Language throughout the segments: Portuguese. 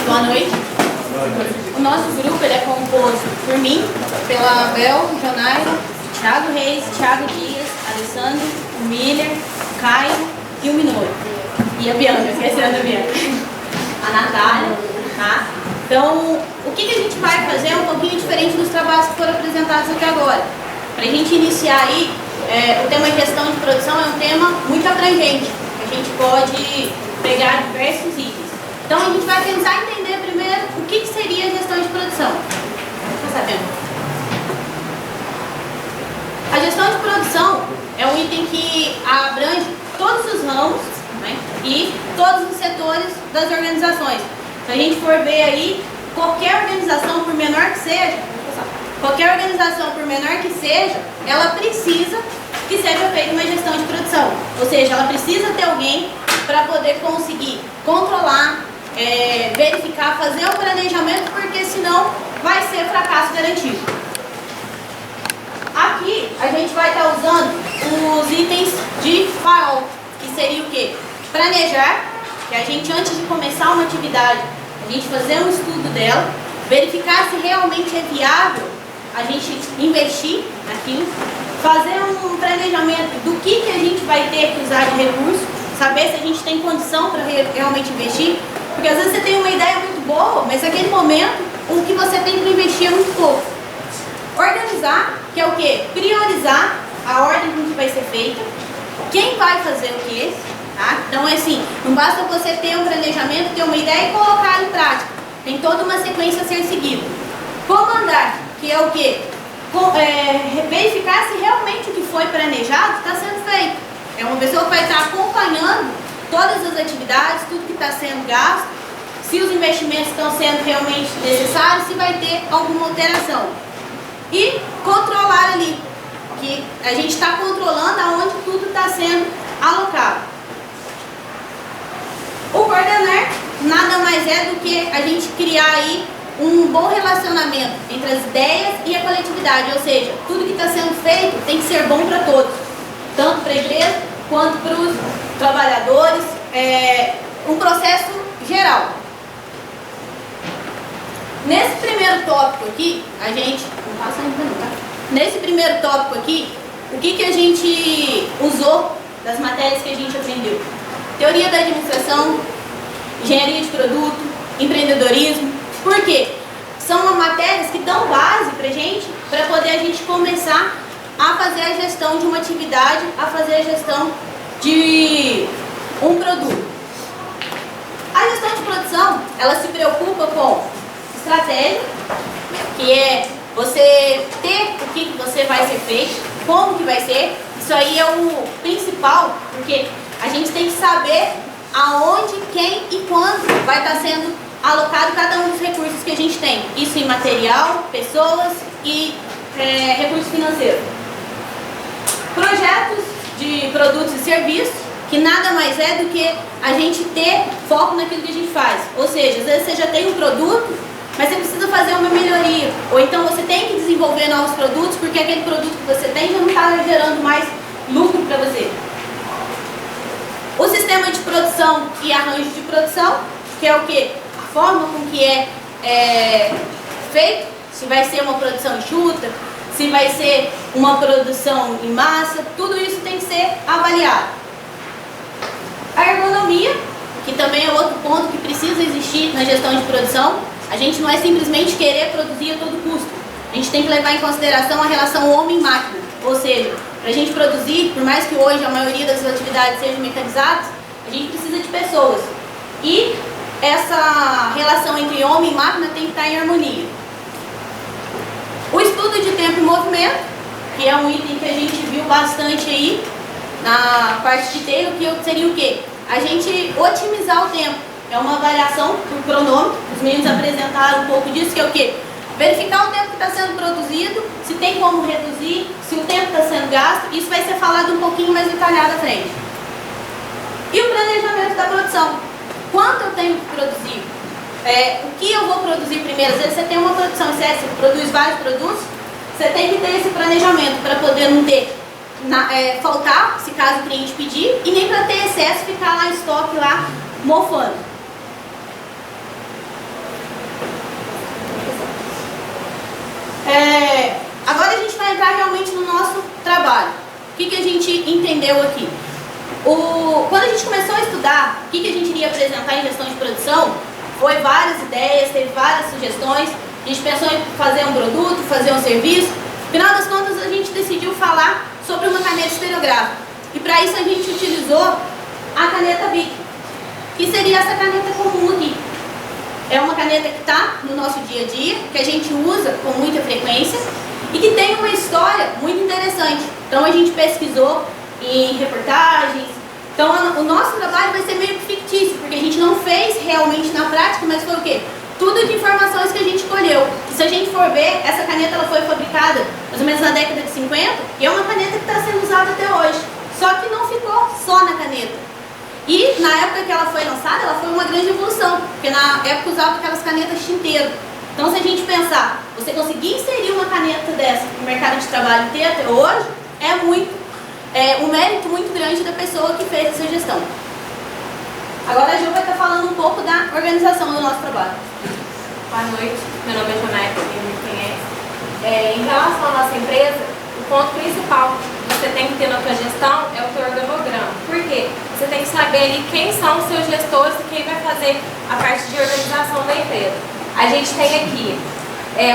boa noite. O nosso grupo ele é composto por mim, pela Bel, Jonaira, Thiago Reis, Thiago Dias, Alessandro, o Miller, o Caio e o Minoro. E a Bianca, esquecendo a Bianca. A Natália, tá? Então, o que a gente vai fazer é um pouquinho diferente dos trabalhos que foram apresentados até agora. Para a gente iniciar aí, o tema gestão de produção é um tema muito abrangente. A gente pode pegar diversos itens. Então, a gente vai tentar entender primeiro o que seria a gestão de produção. Tá sabendo? A gestão de produção é um item que abrange todos os ramos, né, e todos os setores das organizações. Se a gente for ver aí, qualquer organização, por menor que seja, ela precisa que seja feita uma gestão de produção. Ou seja, ela precisa ter alguém para poder conseguir controlar, verificar, fazer o planejamento, porque senão vai ser fracasso garantido. Aqui a gente vai estar usando os itens de FAO, que seria o quê? Planejar, que a gente antes de começar uma atividade, a gente fazer um estudo dela, verificar se realmente é viável a gente investir naquilo, fazer um planejamento do que a gente vai ter que usar de recurso, saber se a gente tem condição para realmente investir, porque às vezes você tem uma ideia muito boa, mas naquele momento o que você tem para investir é muito pouco. Organizar, que é o quê? Priorizar a ordem com que vai ser feita, quem vai fazer o quê, tá? Então é assim, não basta você ter um planejamento, ter uma ideia e colocar em prática, tem toda uma sequência a ser seguida. Comandar, que é o quê? Verificar se realmente o que foi planejado está sendo feito. É uma pessoa que vai estar acompanhando todas as atividades, tudo que está sendo gasto, se os investimentos estão sendo realmente necessários, se vai ter alguma alteração. E controlar ali, que a gente está controlando aonde tudo está sendo alocado. O coordenar nada mais é do que a gente criar aí um bom relacionamento entre as ideias e a coletividade, ou seja, tudo que está sendo feito tem que ser bom para todos, tanto para a empresa quanto para os trabalhadores, um processo geral. Nesse primeiro tópico aqui, nesse primeiro tópico aqui, o que a gente usou das matérias que a gente aprendeu? Teoria da administração, engenharia de produto, empreendedorismo. Por quê? São matérias que dão base pra gente, para poder a gente começar a fazer a gestão de uma atividade, a fazer a gestão de um produto. A gestão de produção, ela se preocupa com estratégia, que é você ter o que você vai ser feito, como que vai ser. Isso aí é o principal, porque a gente tem que saber aonde, quem e quando vai estar sendo alocado cada um dos recursos que a gente tem. Isso em material, pessoas e recursos financeiros. Projetos de produtos e serviços, que nada mais é do que a gente ter foco naquilo que a gente faz. Ou seja, às vezes você já tem um produto, mas você precisa fazer uma melhoria. Ou então você tem que desenvolver novos produtos, porque aquele produto que você tem já não está gerando mais lucro para você. O sistema de produção e arranjo de produção, que é o quê? A forma com que é feito, se vai ser uma produção enxuta, se vai ser uma produção em massa, tudo isso tem que ser avaliado. A ergonomia, que também é outro ponto que precisa existir na gestão de produção. A gente não é simplesmente querer produzir a todo custo. A gente tem que levar em consideração a relação homem-máquina. Ou seja, para a gente produzir, por mais que hoje a maioria das atividades sejam mecanizadas, a gente precisa de pessoas. E essa relação entre homem e máquina tem que estar em harmonia. O estudo de tempo e movimento, que é um item que a gente viu bastante aí na parte de treino, que seria o quê? A gente otimizar o tempo. É uma avaliação por cronômetro, os meninos apresentaram um pouco disso, que é o quê? Verificar o tempo que está sendo produzido, se tem como reduzir, se o tempo está sendo gasto. Isso vai ser falado um pouquinho mais detalhado à frente. E o planejamento da produção. Quanto eu tenho que produzir? O que eu vou produzir primeiro? Às vezes você tem uma produção, você produz vários produtos, você tem que ter esse planejamento para poder não ter faltar, se caso o cliente pedir, e nem para ter excesso, ficar lá em estoque lá mofando. Agora a gente vai entrar realmente no nosso trabalho. O que a gente entendeu aqui? Quando a gente começou a estudar o que a gente iria apresentar em gestão de produção, foi várias ideias, teve várias sugestões. A gente pensou em fazer um produto, fazer um serviço. No final das contas, a gente decidiu falar sobre uma caneta estereográfica. E para isso a gente utilizou a caneta Bic, que seria essa caneta comum aqui. É uma caneta que está no nosso dia a dia, que a gente usa com muita frequência e que tem uma história muito interessante. Então a gente pesquisou em reportagens. Então o nosso trabalho vai ser meio que fictício, porque a gente não fez realmente na prática, mas foi o quê? Tudo de informações que a gente colheu. E se a gente for ver, essa caneta ela foi fabricada mais ou menos na década de 50 e é uma caneta que está sendo usada até hoje. Só que não ficou só na caneta. E na época que ela foi lançada, ela foi uma grande evolução, porque na época usava aquelas canetas tinteiro. Então se a gente pensar, você conseguir inserir uma caneta dessa no mercado de trabalho inteiro até hoje, é um mérito muito grande da pessoa que fez essa gestão. Agora a Ju vai estar falando um pouco da organização do nosso trabalho. Boa noite, meu nome é Jonaide, quem me conhece. Em relação à nossa empresa, o ponto principal que você tem que ter na sua gestão é o seu organograma. Por quê? Você tem que saber ali quem são os seus gestores e quem vai fazer a parte de organização da empresa. A gente tem aqui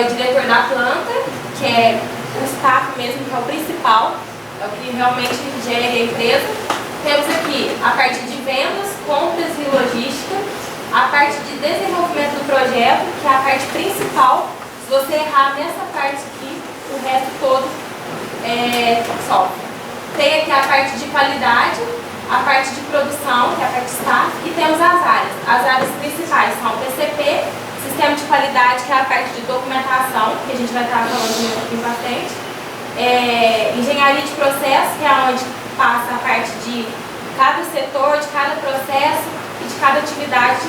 o diretor da planta, que é o staff mesmo, que é o principal, é o que realmente gera a empresa. Temos aqui a parte de vendas, compras e logística, a parte de desenvolvimento do projeto, que é a parte principal. Se você errar nessa parte aqui, o resto todo sofre. Tem aqui a parte de qualidade, a parte de produção, que é a parte staff, e temos as áreas. As áreas principais são o PCP, sistema de qualidade, que é a parte de documentação, que a gente vai estar falando um pouquinho para frente. Engenharia de processo, que é onde passa a parte de cada setor, de cada processo e de cada atividade,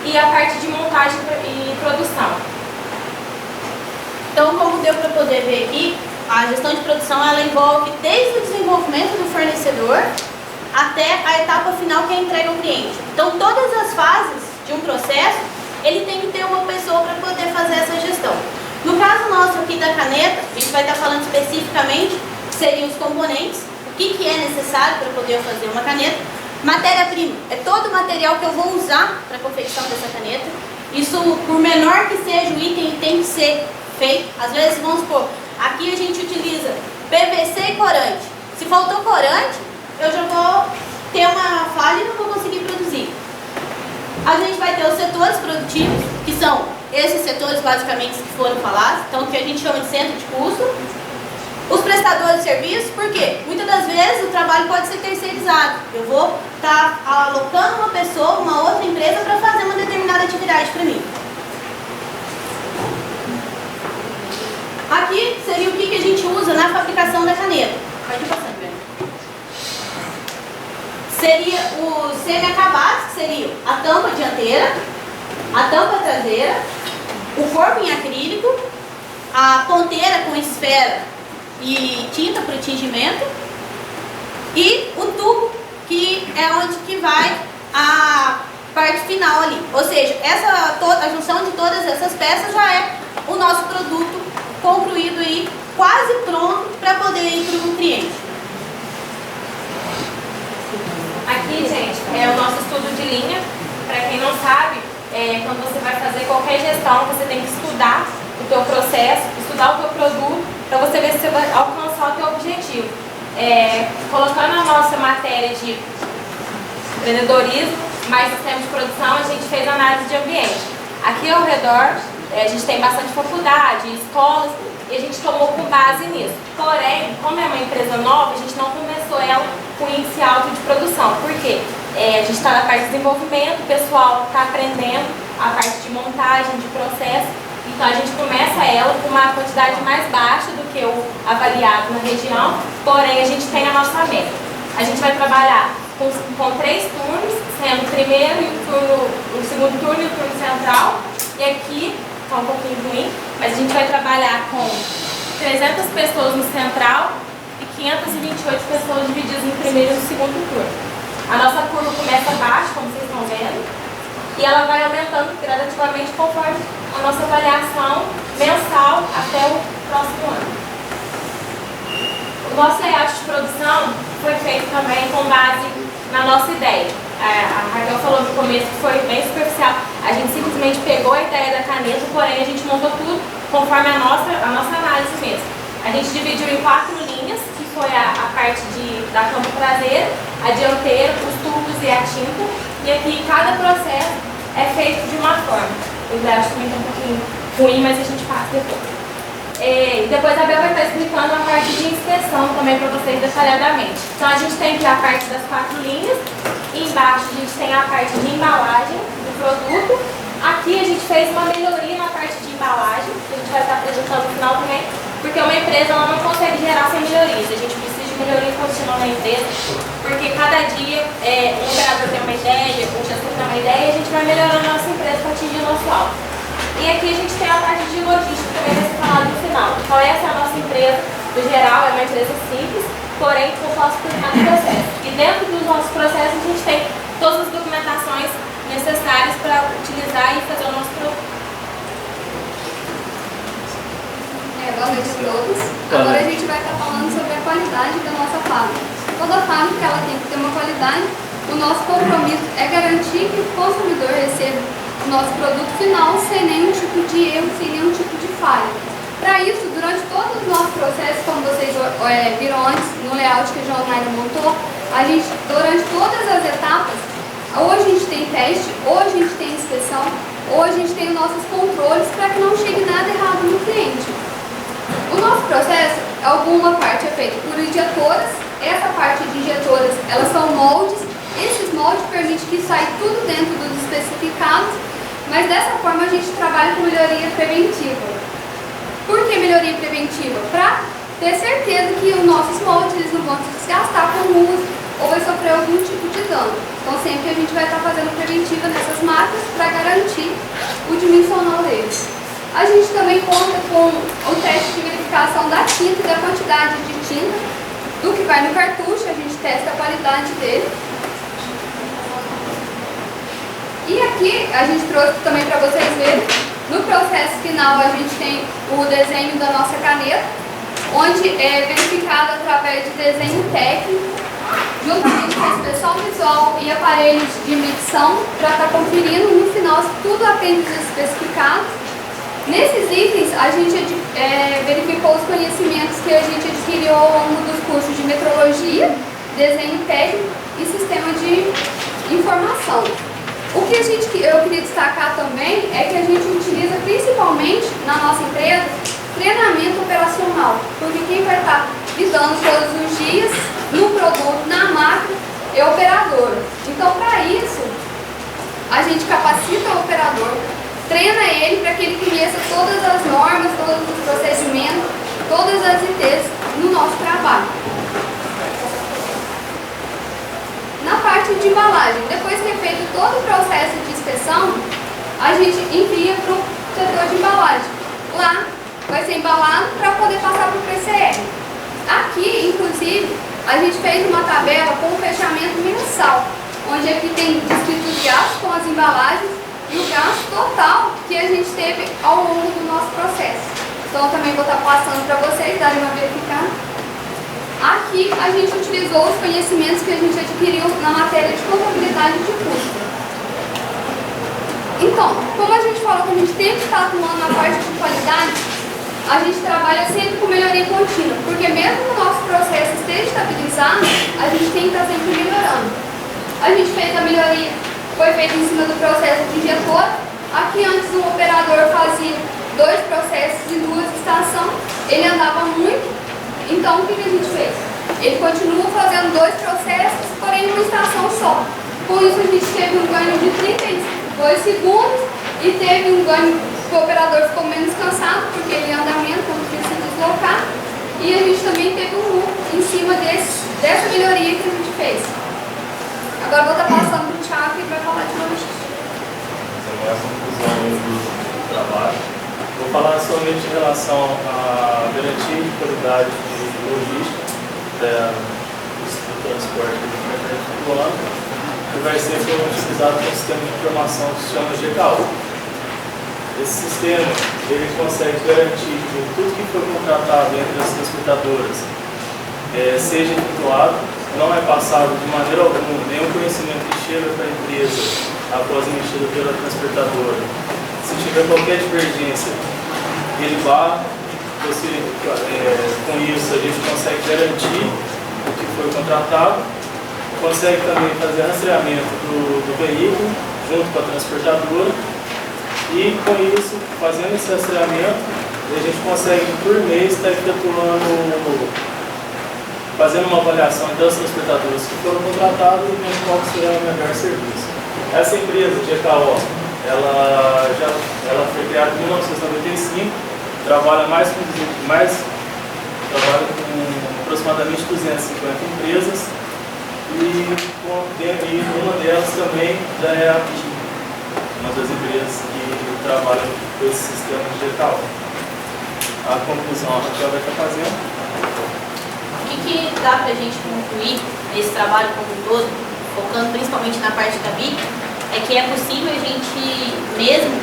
e a parte de montagem e produção. Então, como deu para poder ver aqui, a gestão de produção ela envolve desde o desenvolvimento do fornecedor até a etapa final, que é a entrega ao cliente. Então, todas as fases de um processo, ele tem que ter uma pessoa para poder fazer essa gestão. No caso nosso aqui da caneta, a gente vai estar falando especificamente que seriam os componentes, o que é necessário para poder fazer uma caneta. Matéria-prima é todo o material que eu vou usar para a confecção dessa caneta. Isso, por menor que seja o item, tem que ser feito. Às vezes, vamos supor, aqui a gente utiliza PVC e corante. Se faltou corante, eu já vou ter uma falha e não vou conseguir produzir. A gente vai ter os setores produtivos, que são esses setores basicamente que foram falados, então que a gente chama de centro de custo. Os prestadores de serviço, por quê? Muitas das vezes o trabalho pode ser terceirizado. Eu vou estar alocando uma pessoa, uma outra empresa para fazer uma determinada atividade para mim. Aqui seria o que a gente usa na fabricação da caneta. Pode ir passando, velho. Seria os semi-acabados, que seriam a tampa dianteira, a tampa traseira, o corpo em acrílico, a ponteira com esfera e tinta para o tingimento e o tubo, que é onde que vai a parte final ali. Ou seja, a junção de todas essas peças já é o nosso produto concluído e quase pronto para poder ir para o cliente. Aqui, gente, é o nosso estudo de linha. Para quem não sabe, quando você vai fazer qualquer gestão, você tem que estudar o teu processo, estudar o teu produto, para você ver se você vai alcançar o teu objetivo. Colocando a nossa matéria de empreendedorismo, mais sistema de produção, a gente fez análise de ambiente. Aqui ao redor, a gente tem bastante faculdade, escolas, e a gente tomou com base nisso. Porém, como é uma empresa nova, a gente não começou ela com índice alto de produção. Por quê? A gente está na parte de desenvolvimento, o pessoal está aprendendo a parte de montagem, de processo. Então a gente começa ela com uma quantidade mais baixa do que o avaliado na região, porém a gente tem a nossa meta. A gente vai trabalhar com 3 turnos, sendo o primeiro e o segundo turno e o turno central. E aqui está um pouquinho ruim, mas a gente vai trabalhar com 300 pessoas no central e 528 pessoas divididas no primeiro e no segundo turno. A nossa curva começa abaixo, como vocês estão vendo, e ela vai aumentando gradativamente conforme a nossa avaliação mensal até o próximo ano. O nosso layout de produção foi feito também com base na nossa ideia. A Raquel falou no começo que foi bem superficial. A gente simplesmente pegou a ideia da caneta, porém a gente montou tudo conforme a nossa análise mesmo. A gente dividiu em 4 linhas, que foi a parte da câmara traseira, a dianteira, os tubos e a tinta. E aqui cada processo é feito de uma forma. O layout também está um pouquinho ruim, mas a gente passa depois. E depois a Bel vai estar explicando a parte de inspeção também para vocês detalhadamente. Então a gente tem aqui a parte das 4 linhas, e embaixo a gente tem a parte de embalagem do produto. Aqui a gente fez uma melhoria na parte de embalagem, que a gente vai estar apresentando no final também, porque uma empresa ela não consegue gerar sem melhorias. A gente precisa de melhoria contínua na empresa, porque cada dia um operador tem uma ideia, um gestor tem uma ideia, e a gente vai melhorando a nossa empresa para atingir o nosso alvo. E aqui a gente tem a parte de logística, que também vai ser falado no final. Então essa é a nossa empresa, no geral, é uma empresa simples, porém composta por cada processo. E dentro dos nossos processos a gente tem todas as documentações necessárias para utilizar e fazer o nosso produto. Boa noite a todos. Agora a gente vai estar falando sobre a qualidade da nossa fábrica. Toda fábrica ela tem que ter uma qualidade. O nosso compromisso é garantir que o consumidor receba o nosso produto final sem nenhum tipo de erro, sem nenhum tipo de falha. Para isso, durante todo o nosso processo, como vocês viram antes no layout que a Jonaina montou, a gente, durante todas as etapas, ou a gente tem teste, ou a gente tem inspeção, ou a gente tem os nossos controles para que não chegue nada errado no cliente. O nosso processo, alguma parte é feita por injetoras. Essa parte de injetoras, elas são moldes. Esses moldes permitem que saia tudo dentro dos especificados, mas dessa forma a gente trabalha com melhoria preventiva. Por que melhoria preventiva? Para ter certeza que os nossos moldes eles não vão se desgastar com o uso ou vai sofrer algum tipo de dano. Então sempre a gente vai estar fazendo preventiva nessas máquinas para garantir o dimensional deles. A gente também conta com o teste de verificação da tinta e da quantidade de tinta do que vai no cartucho, a gente testa a qualidade dele. E aqui a gente trouxe também para vocês verem, no processo final a gente tem o desenho da nossa caneta, onde é verificado através de desenho técnico, juntamente com a inspeção visual e aparelhos de medição, para estar conferindo no final se tudo atende os especificados. Nesses itens, a gente verificou os conhecimentos que a gente adquiriu ao longo dos cursos de metrologia, desenho técnico e sistema de informação. O que eu queria destacar também é que a gente utiliza principalmente na nossa empresa treinamento operacional, porque quem vai estar lidando todos os dias no produto, na máquina, é o operador. Então, para isso, a gente capacita o operador, treina ele para que ele conheça todas as normas, todos os procedimentos, todas as ITs no nosso trabalho. Na parte de embalagem, depois que é feito todo o processo de inspeção, a gente envia para o setor de embalagem. Lá vai ser embalado para poder passar para o PCR. Aqui, inclusive, a gente fez uma tabela com o fechamento mensal, onde aqui tem descrito os gastos com as embalagens e o gasto total que a gente teve ao longo do nosso processo. Então também vou estar passando para vocês darem uma verificada. Aqui a gente utilizou os conhecimentos que a gente adquiriu na matéria de contabilidade de custo. Então, como a gente falou que a gente tem que estar atuando na parte de qualidade, a gente trabalha sempre com melhoria contínua, porque mesmo que o nosso processo esteja estabilizado, a gente tem que estar sempre melhorando. A gente fez a melhoria, foi feita em cima do processo de injetor. Aqui antes o operador fazia 2 processos em 2 estações, ele andava muito. Então o que a gente fez? Ele continua fazendo 2 processos, porém em uma estação só. Com isso a gente teve um ganho de 32 segundos e teve um ganho que o operador ficou menos cansado, porque ele anda menos quando precisa deslocar. E a gente também teve um lucro em cima dessa melhoria que a gente fez. Agora vou estar passando para o Thiago que vai falar de logística. É a conclusão do trabalho. Vou falar somente em relação à garantia de qualidade de logística do transporte que a gente vai estar efetuando, que vai ser utilizado no sistema de informação que se chama GKU. Esse sistema ele consegue garantir que tudo que foi contratado entre as transportadoras seja efetuado, não é passado de maneira alguma nenhum conhecimento que chega para a empresa após emitida pela transportadora. Se tiver qualquer divergência, ele barra. Com isso a gente consegue garantir o que foi contratado, consegue também fazer rastreamento do veículo junto com a transportadora e com isso, fazendo esse rastreamento, a gente consegue por mês estar fazendo uma avaliação das transportadoras que foram contratadas e vendo qual será o melhor serviço. Essa empresa de EKO, ela foi criada em 1995, trabalha com aproximadamente 250 empresas e uma delas também já é a BIC, uma das empresas que trabalham com esse sistema de EKO. A conclusão a Raquel vai estar fazendo. O que dá para a gente concluir esse trabalho como um todo, focando principalmente na parte da BIC, é que é possível a gente mesmo,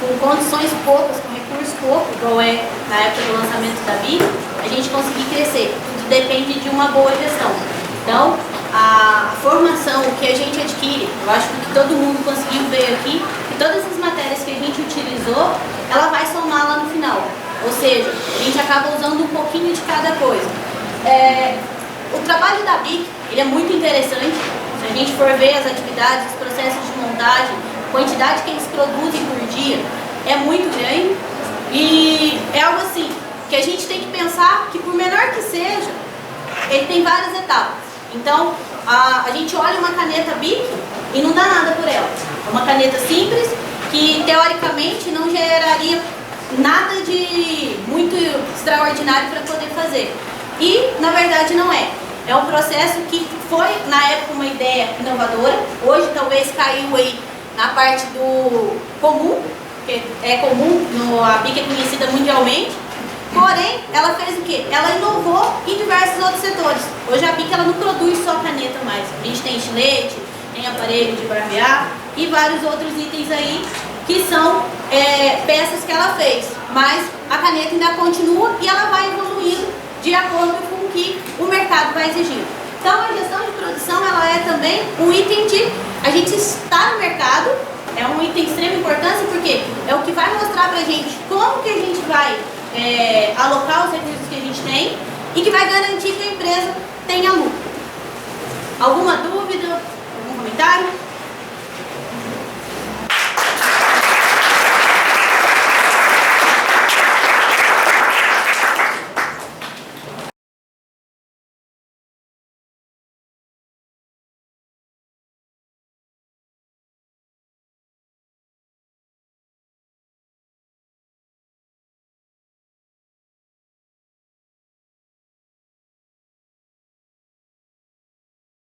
com condições poucas, com recursos poucos, igual é na época do lançamento da BIC, a gente conseguir crescer. Tudo depende de uma boa gestão. Então, a formação que a gente adquire, eu acho que todo mundo conseguiu ver aqui, que todas as matérias que a gente utilizou, ela vai somar lá no final. Ou seja, a gente acaba usando um pouquinho de cada coisa. O trabalho da BIC, ele é muito interessante. Se a gente for ver as atividades, os processos de montagem, a quantidade que eles produzem por dia é muito grande. E é algo assim, que a gente tem que pensar que por menor que seja, ele tem várias etapas. Então, a gente olha uma caneta BIC e não dá nada por ela. É uma caneta simples que, teoricamente, não geraria nada de muito extraordinário para poder fazer. E, na verdade, não é. É um processo que foi, na época, uma ideia inovadora. Hoje, talvez, caiu aí na parte do comum, que é comum, a BIC é conhecida mundialmente. Porém, ela fez o quê? Ela inovou em diversos outros setores. Hoje a BIC ela não produz só caneta mais. A gente tem estilete, tem aparelho de barbear e vários outros itens aí que são peças que ela fez. Mas a caneta ainda continua e ela vai evoluindo de acordo com o que o mercado vai exigindo. Então a gestão de produção ela é também um item de a gente estar no mercado, é um item de extrema importância porque é o que vai mostrar pra gente como que a gente vai alocar os recursos que a gente tem e que vai garantir que a empresa tenha lucro. Alguma dúvida?